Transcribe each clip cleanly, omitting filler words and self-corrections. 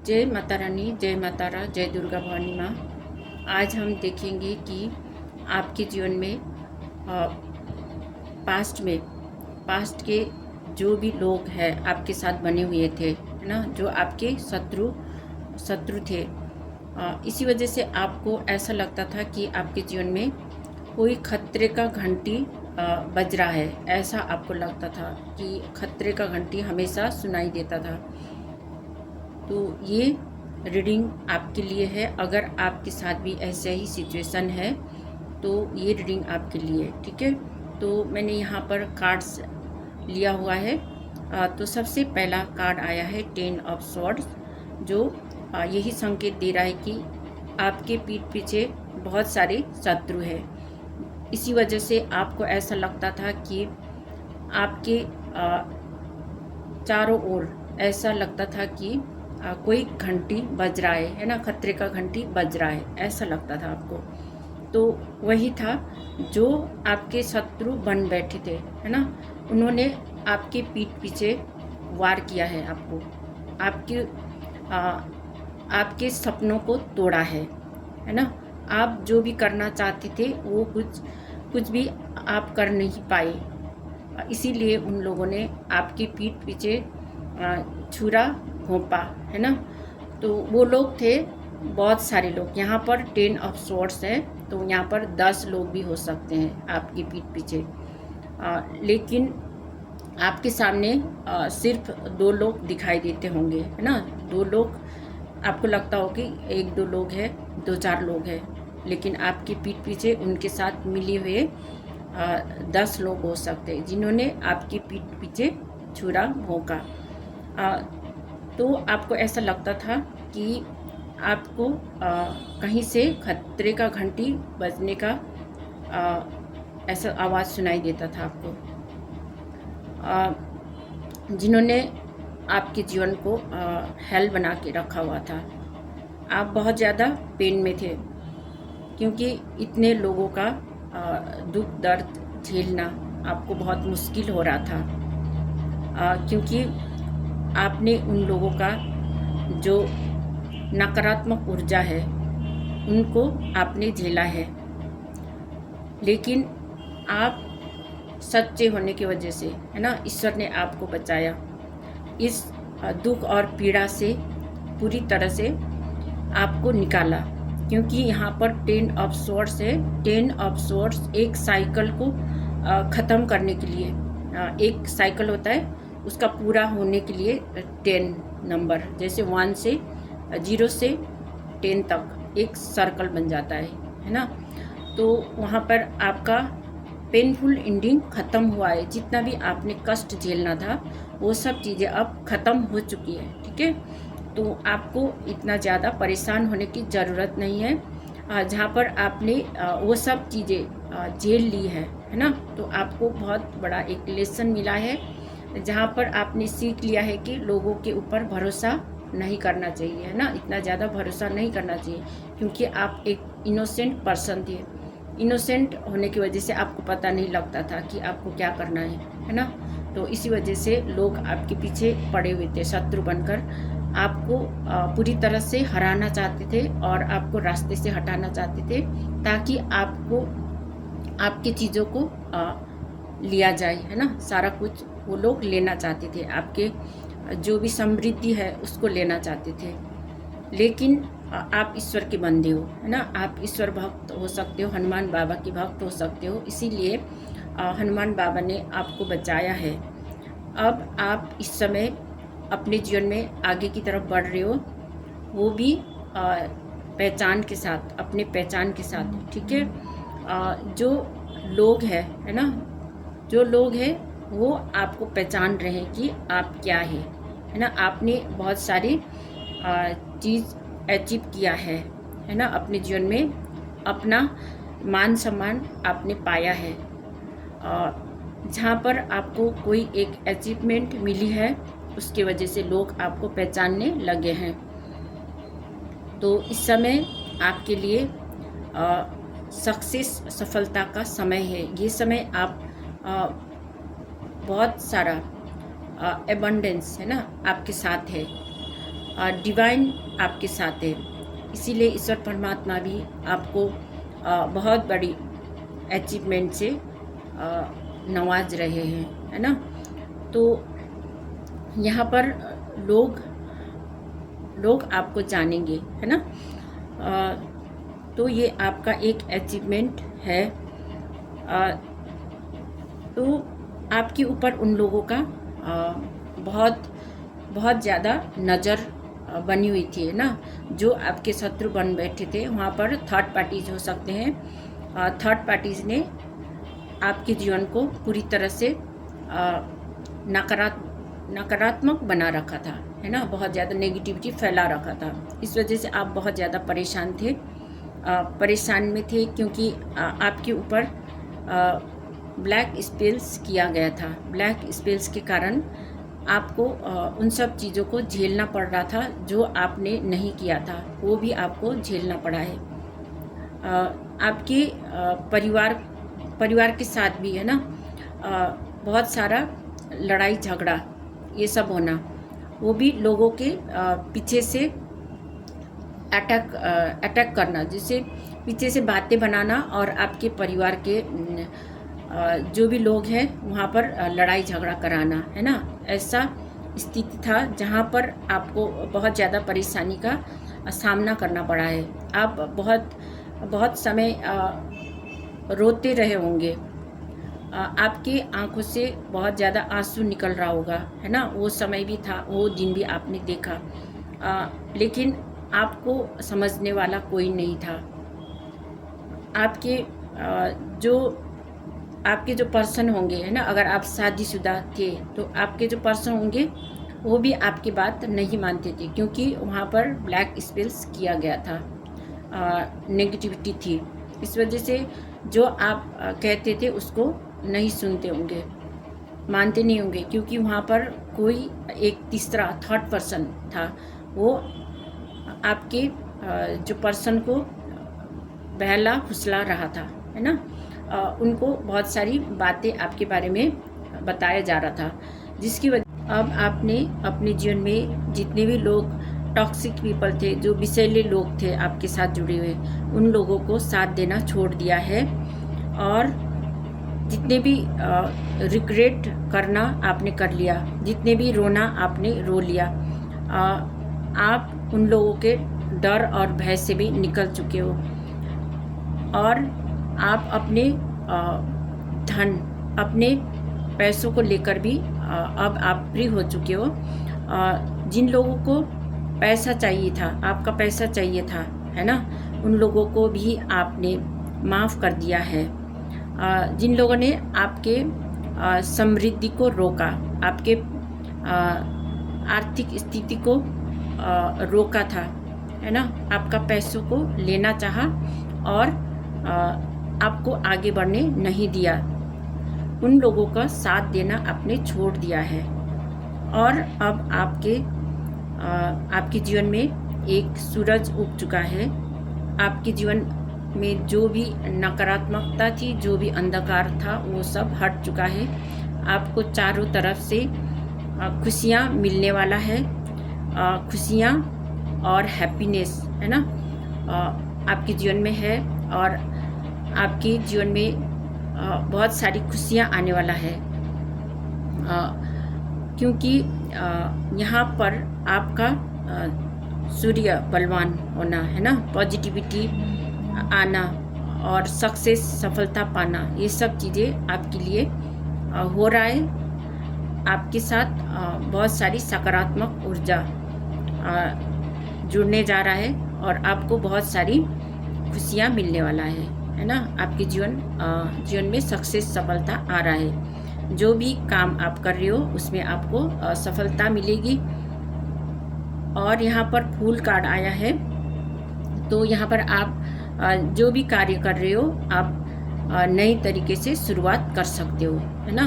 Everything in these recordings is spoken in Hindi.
जय माता रानी, जय माता रा, जय दुर्गा भवानी माँ। आज हम देखेंगे कि आपके जीवन में पास्ट के जो भी लोग हैं आपके साथ बने हुए थे, है ना, जो आपके शत्रु थे। इसी वजह से आपको ऐसा लगता था कि आपके जीवन में कोई खतरे का घंटी बज रहा है। ऐसा आपको लगता था कि खतरे का घंटी हमेशा सुनाई देता था। तो ये रीडिंग आपके लिए है। अगर आपके साथ भी ऐसा ही सिचुएशन है तो ये रीडिंग आपके लिए, ठीक है। तो मैंने यहाँ पर कार्ड्स लिया हुआ है। तो सबसे पहला कार्ड आया है 10 ऑफ स्वॉर्ड्स, जो यही संकेत दे रहा है कि आपके पीठ पीछे बहुत सारे शत्रु हैं। इसी वजह से आपको ऐसा लगता था कि आपके चारों ओर ऐसा लगता था कि कोई घंटी बज रहा है ना, खतरे का घंटी बज रहा है, ऐसा लगता था आपको। तो वही था जो आपके शत्रु बन बैठे थे, है ना। उन्होंने आपके पीठ पीछे वार किया है, आपके सपनों को तोड़ा है ना। आप जो भी करना चाहते थे वो कुछ भी आप कर नहीं पाए। इसीलिए उन लोगों ने आपके पीठ पीछे छुरा घोंपा, है ना। तो वो लोग थे बहुत सारे लोग। यहाँ पर 10 ऑफ स्वॉर्ड्स है, तो यहाँ पर 10 लोग भी हो सकते हैं आपकी पीठ पीछे। लेकिन आपके सामने सिर्फ 2 लोग दिखाई देते होंगे, है ना। 2 लोग आपको लगता हो कि 1-2 लोग हैं, 2-4 लोग हैं, लेकिन आपकी पीठ पीछे उनके साथ मिले हुए 10 लोग हो सकते हैं जिन्होंने आपकी पीठ पीछे छुरा भोंका। तो आपको ऐसा लगता था कि आपको कहीं से खतरे का घंटी बजने का ऐसा आवाज़ सुनाई देता था आपको। जिन्होंने आपके जीवन को हेल बना के रखा हुआ था। आप बहुत ज़्यादा पेन में थे, क्योंकि इतने लोगों का दुख दर्द झेलना आपको बहुत मुश्किल हो रहा था। क्योंकि आपने उन लोगों का जो नकारात्मक ऊर्जा है उनको आपने झेला है, लेकिन आप सच्चे होने की वजह से, है ना, ईश्वर ने आपको बचाया। इस दुख और पीड़ा से पूरी तरह से आपको निकाला, क्योंकि यहाँ पर 10 ऑफ स्वॉर्ड्स है। 10 ऑफ स्वॉर्ड्स एक साइकिल को ख़त्म करने के लिए, एक साइकिल होता है उसका पूरा होने के लिए 10 नंबर, जैसे 1 से 0 से 10 तक एक सर्कल बन जाता है ना। तो वहाँ पर आपका पेनफुल एंडिंग ख़त्म हुआ है। जितना भी आपने कष्ट झेलना था वो सब चीज़ें अब ख़त्म हो चुकी है, ठीक है। तो आपको इतना ज़्यादा परेशान होने की ज़रूरत नहीं है। जहाँ पर आपने वो सब चीज़ें झेल ली है ना। तो आपको बहुत बड़ा एक लेसन मिला है, जहाँ पर आपने सीख लिया है कि लोगों के ऊपर भरोसा नहीं करना चाहिए, है ना। इतना ज़्यादा भरोसा नहीं करना चाहिए, क्योंकि आप एक इनोसेंट पर्सन थे। इनोसेंट होने की वजह से आपको पता नहीं लगता था कि आपको क्या करना है ना। तो इसी वजह से लोग आपके पीछे पड़े हुए थे, शत्रु बनकर आपको पूरी तरह से हराना चाहते थे और आपको रास्ते से हटाना चाहते थे, ताकि आपको आपकी चीज़ों को लिया जाए, है ना। सारा कुछ वो लोग लेना चाहते थे, आपके जो भी समृद्धि है उसको लेना चाहते थे। लेकिन आप ईश्वर के बंदे हो, है ना। आप ईश्वर भक्त हो सकते हो, हनुमान बाबा के भक्त हो सकते हो। इसीलिए हनुमान बाबा ने आपको बचाया है। अब आप इस समय अपने जीवन में आगे की तरफ बढ़ रहे हो, वो भी पहचान के साथ, अपने पहचान के साथ, ठीक है। जो लोग हैं, है ना, जो लोग हैं वो आपको पहचान रहे हैं कि आप क्या है ना। आपने बहुत सारी चीज़ अचीव किया है ना। अपने जीवन में अपना मान सम्मान आपने पाया है। जहाँ पर आपको कोई एक अचीवमेंट मिली है, उसके वजह से लोग आपको पहचानने लगे हैं। तो इस समय आपके लिए सफलता का समय है। ये समय आप बहुत सारा एबंडेंस, है ना, आपके साथ है। डिवाइन आपके साथ है। इसीलिए ईश्वर परमात्मा भी आपको बहुत बड़ी अचीवमेंट से नवाज रहे हैं, है ना। तो यहाँ पर लोग आपको जानेंगे, है ना। तो ये आपका एक अचीवमेंट है। तो आपके ऊपर उन लोगों का बहुत ज़्यादा नज़र बनी हुई थी, है ना। जो आपके शत्रु बन बैठे थे, वहाँ पर थर्ड पार्टीज हो सकते हैं। थर्ड पार्टीज ने आपके जीवन को पूरी तरह से नकारात्मक बना रखा था, है ना। बहुत ज़्यादा नेगेटिविटी फैला रखा था। इस वजह से आप बहुत ज़्यादा परेशान थे, परेशान में थे, क्योंकि आपके ऊपर ब्लैक स्पेल्स किया गया था। ब्लैक स्पेल्स के कारण आपको उन सब चीज़ों को झेलना पड़ रहा था जो आपने नहीं किया था, वो भी आपको झेलना पड़ा है। आपके परिवार के साथ भी, है ना, बहुत सारा लड़ाई झगड़ा ये सब होना, वो भी लोगों के पीछे से अटैक करना, जैसे पीछे से बातें बनाना और आपके परिवार के जो भी लोग हैं वहाँ पर लड़ाई झगड़ा कराना, है ना। ऐसा स्थिति था जहाँ पर आपको बहुत ज़्यादा परेशानी का सामना करना पड़ा है। आप बहुत समय रोते रहे होंगे, आपकी आंखों से बहुत ज़्यादा आंसू निकल रहा होगा, है ना। वो समय भी था, वो दिन भी आपने देखा, लेकिन आपको समझने वाला कोई नहीं था। आपके जो पर्सन होंगे, है ना, अगर आप शादीशुदा थे तो आपके जो पर्सन होंगे वो भी आपकी बात नहीं मानते थे, क्योंकि वहाँ पर ब्लैक स्पेल्स किया गया था, नेगेटिविटी थी। इस वजह से जो आप कहते थे उसको नहीं सुनते होंगे, मानते नहीं होंगे, क्योंकि वहाँ पर कोई एक तीसरा थर्ड पर्सन था, वो आपके जो पर्सन को बहला फुसला रहा था, है ना। उनको बहुत सारी बातें आपके बारे में बताया जा रहा था, जिसकी वजह अब आपने अपने जीवन में जितने भी लोग टॉक्सिक पीपल थे, जो विषैले लोग थे आपके साथ जुड़े हुए, उन लोगों को साथ देना छोड़ दिया है। और जितने भी रिग्रेट करना आपने कर लिया, जितने भी रोना आपने रो लिया, आप उन लोगों के डर और भय से भी निकल चुके हो, और आप अपने धन, अपने पैसों को लेकर भी अब आप फ्री हो चुके हो। जिन लोगों को पैसा चाहिए था, आपका पैसा चाहिए था, है ना, उन लोगों को भी आपने माफ़ कर दिया है। जिन लोगों ने आपके समृद्धि को रोका, आपके आर्थिक स्थिति को रोका था, है ना, आपका पैसों को लेना चाहा और आपको आगे बढ़ने नहीं दिया, उन लोगों का साथ देना आपने छोड़ दिया है। और अब आपके जीवन में एक सूरज उग चुका है। आपके जीवन में जो भी नकारात्मकता थी, जो भी अंधकार था, वो सब हट चुका है। आपको चारों तरफ से खुशियाँ मिलने वाला है, खुशियाँ और हैप्पीनेस, है ना, आपके जीवन में है। और आपके जीवन में बहुत सारी खुशियाँ आने वाला है, क्योंकि यहाँ पर आपका सूर्य बलवान होना, है ना, पॉजिटिविटी आना और सक्सेस, सफलता पाना, ये सब चीज़ें आपके लिए हो रहा है। आपके साथ बहुत सारी सकारात्मक ऊर्जा जुड़ने जा रहा है और आपको बहुत सारी खुशियाँ मिलने वाला है ना। आपके जीवन में सक्सेस, सफलता आ रहा है। जो भी काम आप कर रहे हो उसमें आपको सफलता मिलेगी। और यहाँ पर फूल कार्ड आया है, तो यहाँ पर आप जो भी कार्य कर रहे हो आप नई तरीके से शुरुआत कर सकते हो, है ना,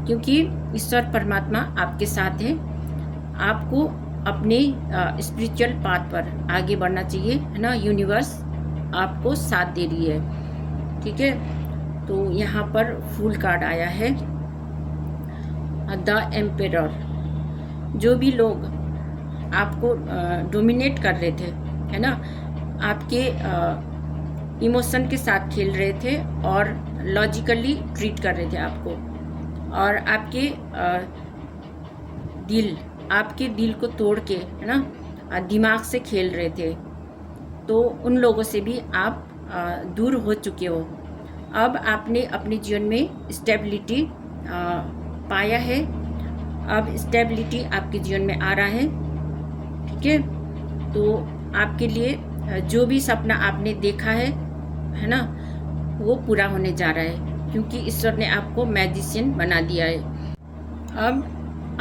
क्योंकि ईश्वर परमात्मा आपके साथ है। आपको अपने स्पिरिचुअल पाथ पर आगे बढ़ना चाहिए, है ना। यूनिवर्स आपको साथ दे रही है, ठीक है। तो यहाँ पर फूल कार्ड आया है, द एम्पेरर। जो भी लोग आपको डोमिनेट कर रहे थे, है ना, आपके इमोशन के साथ खेल रहे थे और लॉजिकली ट्रीट कर रहे थे आपको, और आपके दिल को तोड़ के, है ना, दिमाग से खेल रहे थे। तो उन लोगों से भी आप दूर हो चुके हो। अब आपने अपने जीवन में स्टेबिलिटी पाया है। अब स्टेबिलिटी आपके जीवन में आ रहा है, ठीक है। तो आपके लिए जो भी सपना आपने देखा है ना, वो पूरा होने जा रहा है, क्योंकि ईश्वर ने आपको मैजिशियन बना दिया है। अब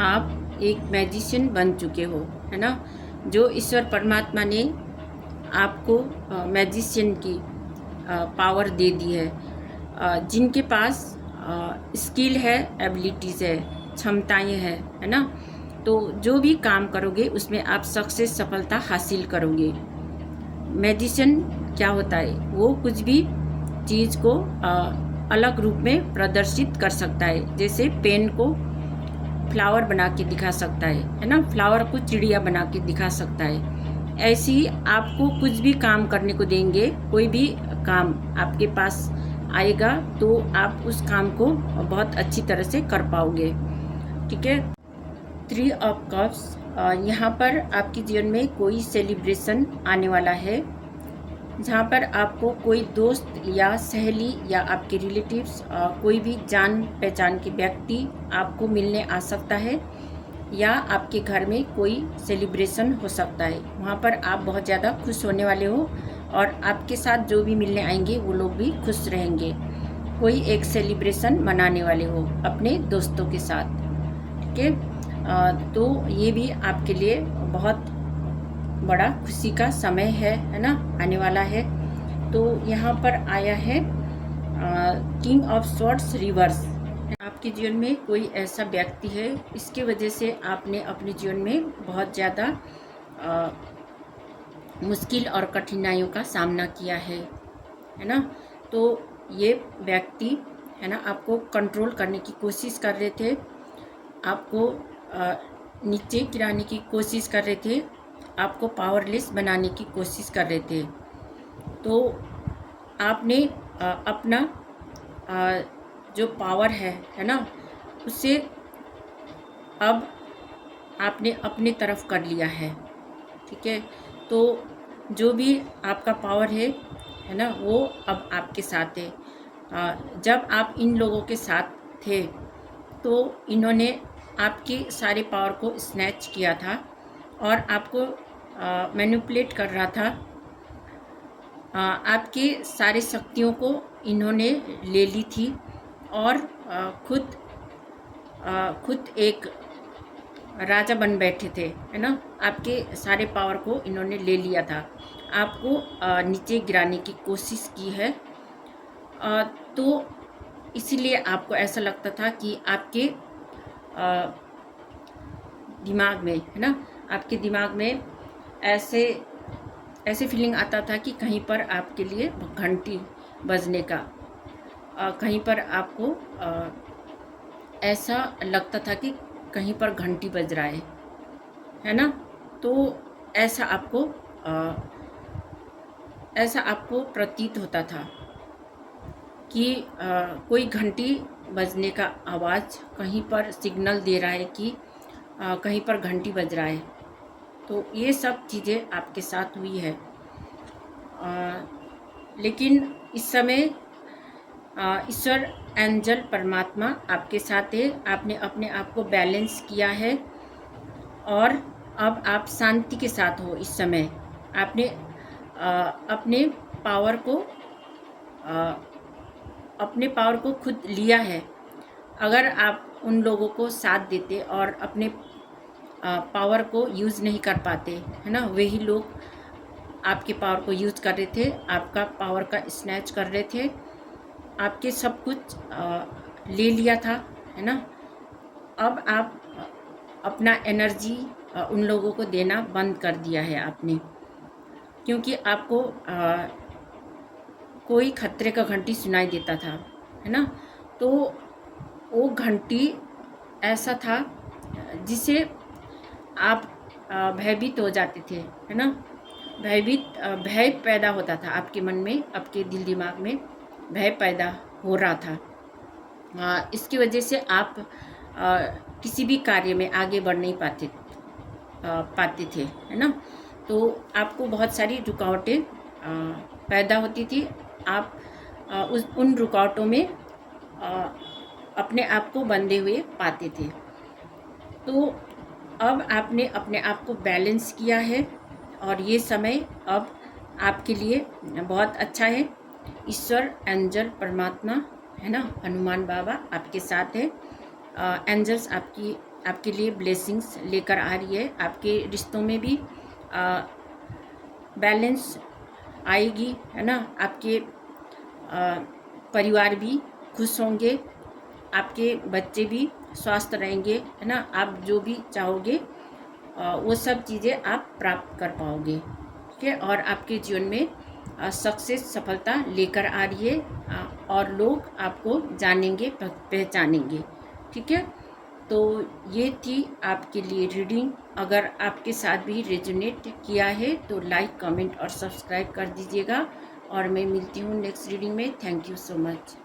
आप एक मैजिशियन बन चुके हो, है ना। जो ईश्वर परमात्मा ने आपको मैजिशियन की पावर दे दी है, जिनके पास स्किल है, एबिलिटीज़ है, क्षमताएं हैं, है ना, तो जो भी काम करोगे उसमें आप सक्सेस, सफलता हासिल करोगे। मैजिशियन क्या होता है? वो कुछ भी चीज़ को अलग रूप में प्रदर्शित कर सकता है। जैसे पेन को फ्लावर बना के दिखा सकता है ना, फ्लावर को चिड़िया बना के दिखा सकता है। ऐसे ही आपको कुछ भी काम करने को देंगे, कोई भी काम आपके पास आएगा तो आप उस काम को बहुत अच्छी तरह से कर पाओगे, ठीक है। 3 ऑफ कप्स, यहाँ पर आपके जीवन में कोई सेलिब्रेशन आने वाला है, जहाँ पर आपको कोई दोस्त या सहेली या आपके रिलेटिव्स, कोई भी जान पहचान के व्यक्ति आपको मिलने आ सकता है, या आपके घर में कोई सेलिब्रेशन हो सकता है। वहाँ पर आप बहुत ज़्यादा खुश होने वाले हो, और आपके साथ जो भी मिलने आएंगे वो लोग भी खुश रहेंगे। कोई एक सेलिब्रेशन मनाने वाले हो अपने दोस्तों के साथ, ठीक है। तो ये भी आपके लिए बहुत बड़ा खुशी का समय है ना, आने वाला है। तो यहाँ पर आया है किंग ऑफ स्वॉर्ड्स रिवर्स। आपके जीवन में कोई ऐसा व्यक्ति है, इसके वजह से आपने अपने जीवन में बहुत ज़्यादा मुश्किल और कठिनाइयों का सामना किया है ना। तो ये व्यक्ति, है ना, आपको कंट्रोल करने की कोशिश कर रहे थे, आपको नीचे गिराने की कोशिश कर रहे थे, आपको पावरलेस बनाने की कोशिश कर रहे थे। तो आपने अपना जो पावर है ना, उसे अब आपने अपने तरफ कर लिया है, ठीक है। तो जो भी आपका पावर है ना, वो अब आपके साथ है। जब आप इन लोगों के साथ थे तो इन्होंने आपके सारे पावर को स्नैच किया था और आपको मैनिपुलेट कर रहा था। आपके सारे शक्तियों को इन्होंने ले ली थी, और खुद एक राजा बन बैठे थे, है ना। आपके सारे पावर को इन्होंने ले लिया था, आपको नीचे गिराने की कोशिश की है। तो इसीलिए आपको ऐसा लगता था कि आपके दिमाग में, है ना, आपके दिमाग में ऐसे फीलिंग आता था कि कहीं पर आपके लिए घंटी बजने का, कहीं पर आपको ऐसा लगता था कि कहीं पर घंटी बज रहा है ना। तो ऐसा आपको प्रतीत होता था कि कोई घंटी बजने का आवाज़ कहीं पर सिग्नल दे रहा है कि कहीं पर घंटी बज रहा है। तो ये सब चीज़ें आपके साथ हुई है, लेकिन इस समय ईश्वर, एंजल, परमात्मा आपके साथ है। आपने अपने आप को बैलेंस किया है, और अब आप शांति के साथ हो। इस समय आपने अपने पावर को खुद लिया है। अगर आप उन लोगों को साथ देते और अपने पावर को यूज़ नहीं कर पाते, है ना, वही लोग आपके पावर को यूज़ कर रहे थे, आपका पावर का स्नैच कर रहे थे, आपके सब कुछ ले लिया था, है ना। अब आप अपना एनर्जी उन लोगों को देना बंद कर दिया है आपने, क्योंकि आपको कोई खतरे का घंटी सुनाई देता था, है ना। तो वो घंटी ऐसा था जिसे आप भयभीत हो जाते थे, है ना। भय पैदा होता था आपके मन में, आपके दिल दिमाग में भय पैदा हो रहा था। इसकी वजह से आप किसी भी कार्य में आगे बढ़ नहीं पाते थे, है ना। तो आपको बहुत सारी रुकावटें पैदा होती थी। आप उन रुकावटों में अपने आप को बंधे हुए पाते थे। तो अब आपने अपने आप को बैलेंस किया है और ये समय अब आपके लिए बहुत अच्छा है। ईश्वर, एंजल, परमात्मा, है ना, हनुमान बाबा आपके साथ है। एंजल्स आपके लिए ब्लेसिंग्स लेकर आ रही है। आपके रिश्तों में भी बैलेंस आएगी, है ना। आपके परिवार भी खुश होंगे, आपके बच्चे भी स्वस्थ रहेंगे, है ना। आप जो भी चाहोगे वो सब चीज़ें आप प्राप्त कर पाओगे, ठीक है। और आपके जीवन में सक्सेस, सफलता लेकर आ रही है और लोग आपको जानेंगे, पहचानेंगे, ठीक है। तो ये थी आपके लिए रीडिंग। अगर आपके साथ भी रेजोनेट किया है तो लाइक, कमेंट और सब्सक्राइब कर दीजिएगा। और मैं मिलती हूँ नेक्स्ट रीडिंग में। Thank you so much.